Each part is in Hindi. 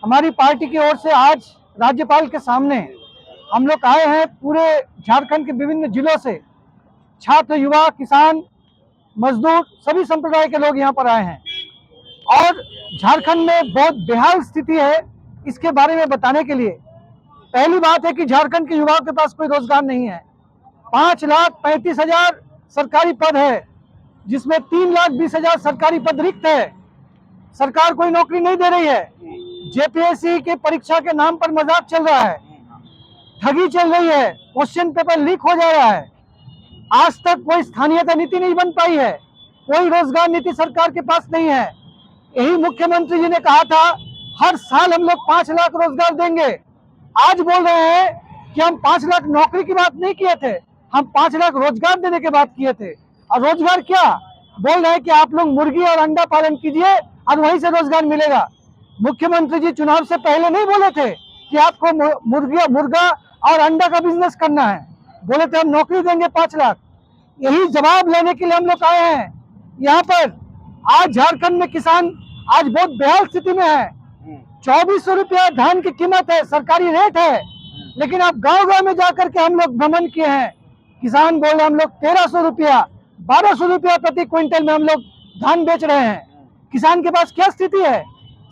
हमारी पार्टी की ओर से आज राज्यपाल के सामने हम लोग आए हैं। पूरे झारखंड के विभिन्न जिलों से छात्र, युवा, किसान, मजदूर, सभी संप्रदाय के लोग यहाँ पर आए हैं और झारखंड में बहुत बेहाल स्थिति है, इसके बारे में बताने के लिए। पहली बात है कि झारखंड के युवाओं के पास कोई रोजगार नहीं है। 5,35,000 सरकारी पद है, जिसमें 3,20,000 सरकारी पद रिक्त है। सरकार कोई नौकरी नहीं दे रही है। जेपीएससी के परीक्षा के नाम पर मजाक चल रहा है, ठगी चल रही है, क्वेश्चन पेपर लीक हो जा रहा है। आज तक कोई स्थानीयता नीति नहीं बन पाई है, कोई रोजगार नीति सरकार के पास नहीं है। यही मुख्यमंत्री जी ने कहा था हर साल हम लोग 5 लाख रोजगार देंगे। आज बोल रहे हैं कि हम 5 लाख नौकरी की बात नहीं किए थे, हम 5 लाख रोजगार देने की बात किए थे। और रोजगार क्या बोल रहे हैं कि आप लोग मुर्गी और अंडा पालन कीजिए और वहीं से रोजगार मिलेगा। मुख्यमंत्री जी चुनाव से पहले नहीं बोले थे कि आपको मुर्गा और अंडा का बिजनेस करना है, बोले थे हम नौकरी देंगे 5 लाख। यही जवाब लेने के लिए हम लोग आए हैं यहाँ पर। आज झारखंड में किसान आज बहुत बेहाल स्थिति में है। 2400 रुपया धान की कीमत है, सरकारी रेट है, लेकिन आप गांव-गांव में जाकर के हम लोग भ्रमण किए हैं। किसान बोल रहे हम लोग 1300 रुपया, 1200 रुपया प्रति क्विंटल में हम लोग धान बेच रहे हैं। किसान के पास क्या स्थिति है?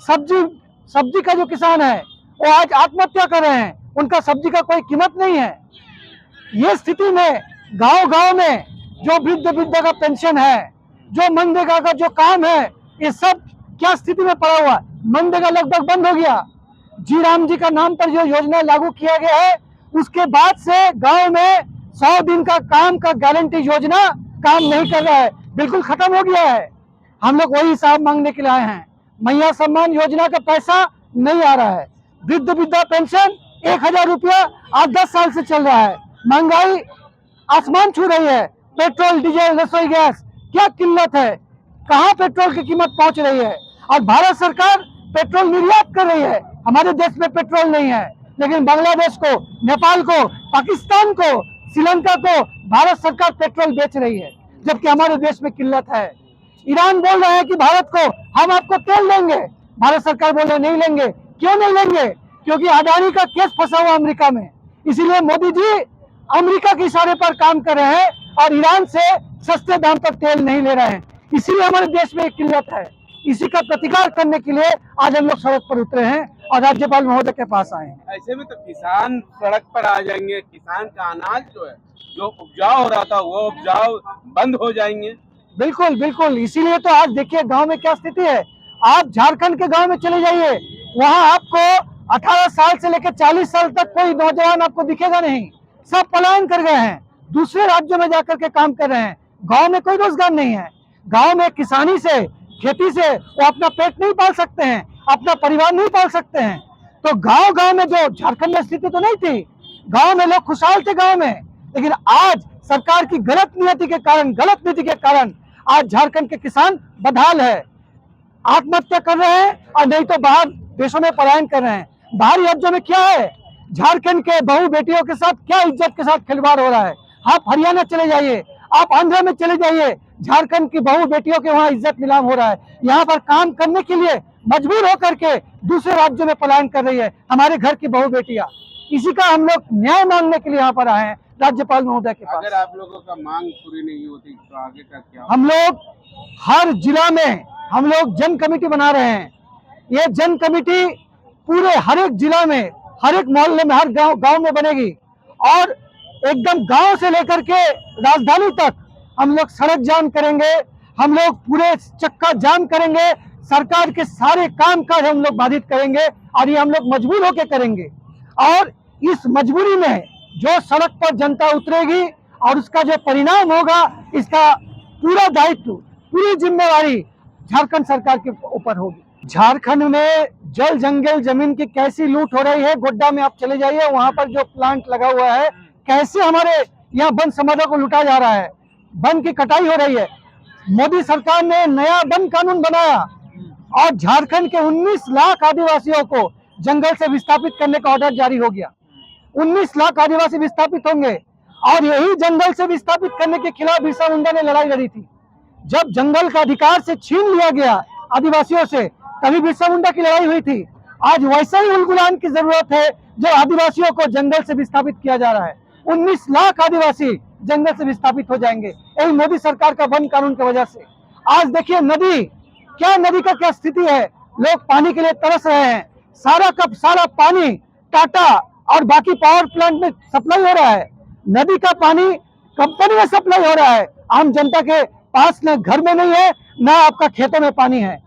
सब्जी का जो किसान है वो आज आत्महत्या कर रहे हैं, उनका सब्जी का कोई कीमत नहीं है। ये स्थिति में गांव-गांव में जो वृद्ध का पेंशन है, जो मनरेगा का जो काम है, ये सब क्या स्थिति में पड़ा हुआ। मनरेगा लगभग बंद हो गया। जी राम जी का नाम पर जो योजना लागू किया गया है, उसके बाद से गांव में 100 दिन का काम का गारंटी योजना काम नहीं कर रहा है, बिल्कुल खत्म हो गया है। हम लोग वही हिसाब मांगने के लिए आए हैं। मैया सम्मान योजना का पैसा नहीं आ रहा है। वृद्धा पेंशन 1,000 रुपया आज 10 साल से चल रहा है। महंगाई आसमान छू रही है। पेट्रोल, डीजल, रसोई गैस, क्या किल्लत है, कहाँ पेट्रोल की कीमत पहुंच रही है। और भारत सरकार पेट्रोल निर्यात कर रही है। हमारे देश में पेट्रोल नहीं है, लेकिन बांग्लादेश को, नेपाल को, पाकिस्तान को, श्रीलंका को भारत सरकार पेट्रोल बेच रही है, जबकि हमारे देश में किल्लत है। ईरान बोल रहे हैं कि भारत को हम आपको तेल देंगे, भारत सरकार बोल रहे नहीं लेंगे। क्यों नहीं लेंगे? क्योंकि अडानी का केस फंसा हुआ अमेरिका में, इसीलिए मोदी जी अमेरिका के इशारे पर काम कर रहे हैं और ईरान से सस्ते दाम पर तेल नहीं ले रहे हैं। इसीलिए हमारे देश में एक किल्लत है। इसी का प्रतिकार करने के लिए आज हम लोग सड़क पर उतरे हैं और राज्यपाल महोदय के पास आए हैं। ऐसे में तो किसान सड़क पर आ जाएंगे, किसान का अनाज जो है, जो उपजाऊ हो रहा था वो उपजाऊ बंद हो जाएंगे। बिल्कुल बिल्कुल, इसीलिए तो आज देखिए गांव में क्या स्थिति है। आप झारखंड के गांव में चले जाइए, वहां आपको 18 साल से लेकर 40 साल तक कोई नौजवान आपको दिखेगा नहीं। सब पलायन कर गए हैं, दूसरे राज्यों में जाकर के काम कर रहे हैं। गांव में कोई रोजगार नहीं है। गांव में किसानी से, खेती से वो अपना पेट नहीं पाल सकते हैं, अपना परिवार नहीं पाल सकते हैं। तो गांव-गांव में जो झारखंड में स्थिति तो नहीं थी, गांव में लोग खुशहाल थे गांव में, लेकिन आज सरकार की गलत नीति के कारण आज झारखंड के किसान बदहाल है, आत्महत्या कर रहे हैं और नहीं तो बाहर देशों में पलायन कर रहे हैं। बाहरी राज्यों में क्या है, झारखंड के बहू बेटियों के साथ क्या इज्जत के साथ खिलवाड़ हो रहा है। आप हरियाणा चले जाइए, आप आंध्र में चले जाइए, झारखंड की बहू बेटियों के वहां इज्जत नीलाम हो रहा है। यहाँ पर काम करने के लिए मजबूर होकर के दूसरे राज्यों में पलायन कर रही है हमारे घर की बहू बेटियां। इसी का हम लोग न्याय मांगने के लिए यहाँ पर आए हैं राज्यपाल महोदय के पास। अगर आप लोगों का मांग पूरी नहीं होती तो आगे का क्या? हम लोग हर जिला में हम लोग जन कमेटी बना रहे हैं। ये जन कमेटी पूरे हर एक जिला में, हर एक मोहल्ले में, हर गांव में बनेगी और एकदम गांव से लेकर के राजधानी तक हम लोग सड़क जाम करेंगे, हम लोग पूरे चक्का जाम करेंगे, सरकार के सारे काम काज हम लोग बाधित करेंगे और ये हम लोग मजबूर होकर करेंगे। और इस मजबूरी में जो सड़क पर जनता उतरेगी और उसका जो परिणाम होगा, इसका पूरा दायित्व, पूरी जिम्मेवारी झारखंड सरकार के ऊपर होगी। झारखंड में जल जंगल जमीन की कैसी लूट हो रही है। गोड्डा में आप चले जाइए, वहां पर जो प्लांट लगा हुआ है, कैसे हमारे यहाँ वन संपदा को लूटा जा रहा है, वन की कटाई हो रही है। मोदी सरकार ने नया वन कानून बनाया और झारखंड के 19 लाख आदिवासियों को जंगल से विस्थापित करने का ऑर्डर जारी हो गया। 19 लाख आदिवासी विस्थापित होंगे और यही जंगल से विस्थापित करने के खिलाफ बिरसा मुंडा ने लड़ाई लड़ी थी। जब जंगल का अधिकार से छीन लिया गया आदिवासियों से, तभी बिरसा मुंडा की लड़ाई हुई थी। आज वैसे ही उलगुलान की जरूरत है जो आदिवासियों को जंगल से विस्थापित किया जा रहा है। 19 लाख आदिवासी जंगल से विस्थापित हो जाएंगे यही मोदी सरकार का वन कानून की वजह से। आज देखिए नदी का क्या स्थिति है, लोग पानी के लिए तरस रहे हैं। सारा का सारा पानी टाटा और बाकी पावर प्लांट में सप्लाई हो रहा है, नदी का पानी कंपनी में सप्लाई हो रहा है, आम जनता के पास न घर में नहीं है न आपका खेतों में पानी है।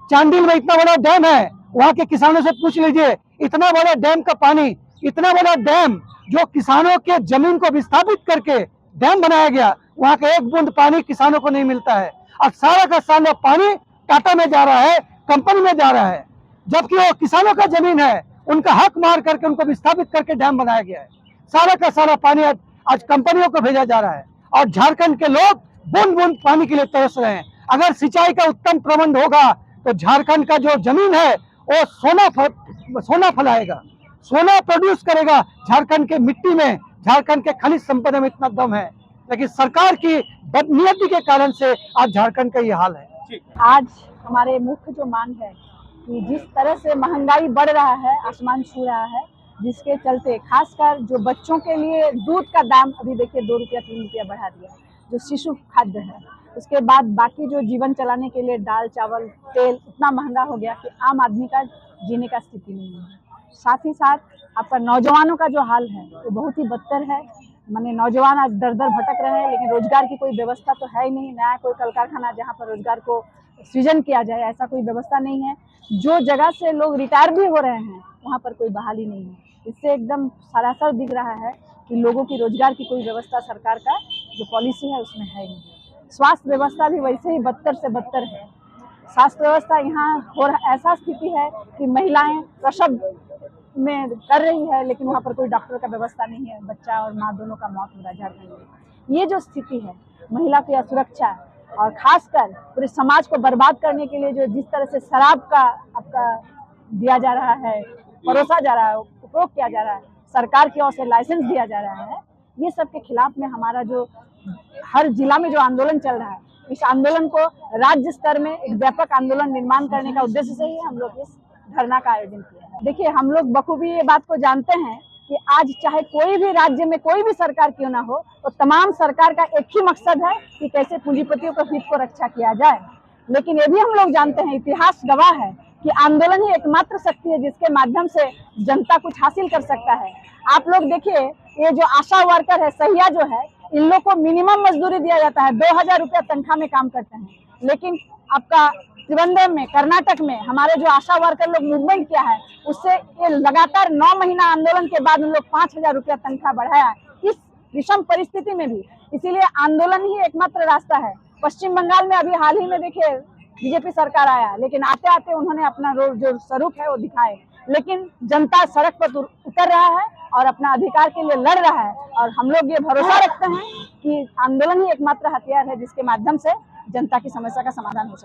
चांडिल में इतना बड़ा डैम है, वहां के किसानों से पूछ लीजिए, इतना बड़ा डैम का पानी, इतना बड़ा डैम जो किसानों के जमीन को विस्थापित करके डैम बनाया गया, वहां का एक बूंद पानी किसानों को नहीं मिलता है और सारा का सारा पानी टाटा में जा रहा है, कंपनी में जा रहा है, जबकि वो किसानों का जमीन है, उनका हक मार करके उनको विस्थापित करके डैम बनाया गया है। सारा का सारा पानी आज कंपनियों को भेजा जा रहा है और झारखंड के लोग बूंद बूंद पानी के लिए तरस रहे हैं। अगर सिंचाई का उत्तम प्रबंध होगा तो झारखंड का जो जमीन है वो सोना फलाएगा, सोना प्रोड्यूस करेगा। झारखंड के मिट्टी में, झारखंड के खनिज संपदा में इतना दम है, लेकिन सरकार की बदनीयती के कारण से आज झारखंड का ये हाल है। आज हमारे मुख्य जो मांग है कि जिस तरह से महंगाई बढ़ रहा है, आसमान छू रहा है, जिसके चलते खासकर जो बच्चों के लिए दूध का दाम अभी देखिए 2 रुपया 3 रुपया बढ़ा दिया, जो शिशु खाद्य है, उसके बाद बाकी जो जीवन चलाने के लिए दाल चावल तेल इतना महंगा हो गया कि आम आदमी का जीने का स्थिति नहीं है। साथ ही साथ आपका नौजवानों का जो हाल है वो बहुत ही बदतर है। माने नौजवान आज दर दर भटक रहे हैं, लेकिन रोजगार की कोई व्यवस्था तो है ही नहीं, नया कोई कल कारखाना जहाँ पर रोजगार को सृजन किया जाए ऐसा कोई व्यवस्था नहीं है। जो जगह से लोग रिटायर भी हो रहे हैं वहाँ पर कोई बहाली नहीं है। इससे एकदम सरासर दिख रहा है कि लोगों की रोजगार की कोई व्यवस्था सरकार का जो पॉलिसी है उसमें है नहीं। स्वास्थ्य व्यवस्था भी वैसे ही बदतर से बदतर है। स्वास्थ्य व्यवस्था यहाँ हो रहा ऐसा स्थिति है कि महिलाएं प्रसव में कर रही है, लेकिन वहाँ पर कोई डॉक्टर का व्यवस्था नहीं है, बच्चा और माँ दोनों का मौत हो रहा है झारखंड में। ये जो स्थिति है महिला की असुरक्षा और खासकर पूरे समाज को बर्बाद करने के लिए जो जिस तरह से शराब का आपका दिया जा रहा है, परोसा जा रहा है, उपयोग किया जा रहा है, सरकार की ओर से लाइसेंस दिया जा रहा है, ये सब के खिलाफ में हमारा जो हर जिला में जो आंदोलन चल रहा है, इस आंदोलन को राज्य स्तर में एक व्यापक आंदोलन निर्माण करने का उद्देश्य से ही हम लोग इस धरना का आयोजन किया है। देखिए हम लोग बखूबी ये बात को जानते हैं कि आज चाहे कोई भी राज्य में कोई भी सरकार क्यों ना हो, तो तमाम सरकार का एक ही मकसद है कि कैसे पूंजीपतियों के हित को रक्षा किया जाए। लेकिन ये भी हम लोग जानते हैं, इतिहास गवाह है कि आंदोलन ही एकमात्र शक्ति है जिसके माध्यम से जनता कुछ हासिल कर सकता है। आप लोग देखिए, ये जो आशा वर्कर है, सहिया जो है, इन लोग को मिनिमम मजदूरी दिया जाता है, 2000 रुपया तनख्वाह में काम करते हैं। लेकिन आपका त्रिवेंद्रम में, कर्नाटक में हमारे जो आशा वर्कर लोग मूवमेंट किया है, उससे ये लगातार 9 महीना आंदोलन के बाद उन लोग 5000 रुपया तनख्वाह बढ़ाया है इस विषम परिस्थिति में भी। इसीलिए आंदोलन ही एकमात्र रास्ता है। पश्चिम बंगाल में अभी हाल ही में देखिए बीजेपी सरकार आया, लेकिन आते आते उन्होंने अपना जो स्वरूप है वो दिखाए, लेकिन जनता सड़क पर उतर रहा है और अपना अधिकार के लिए लड़ रहा है। और हम लोग ये भरोसा रखते हैं कि आंदोलन ही एकमात्र हथियार है जिसके माध्यम से जनता की समस्या का समाधान हो सकता है।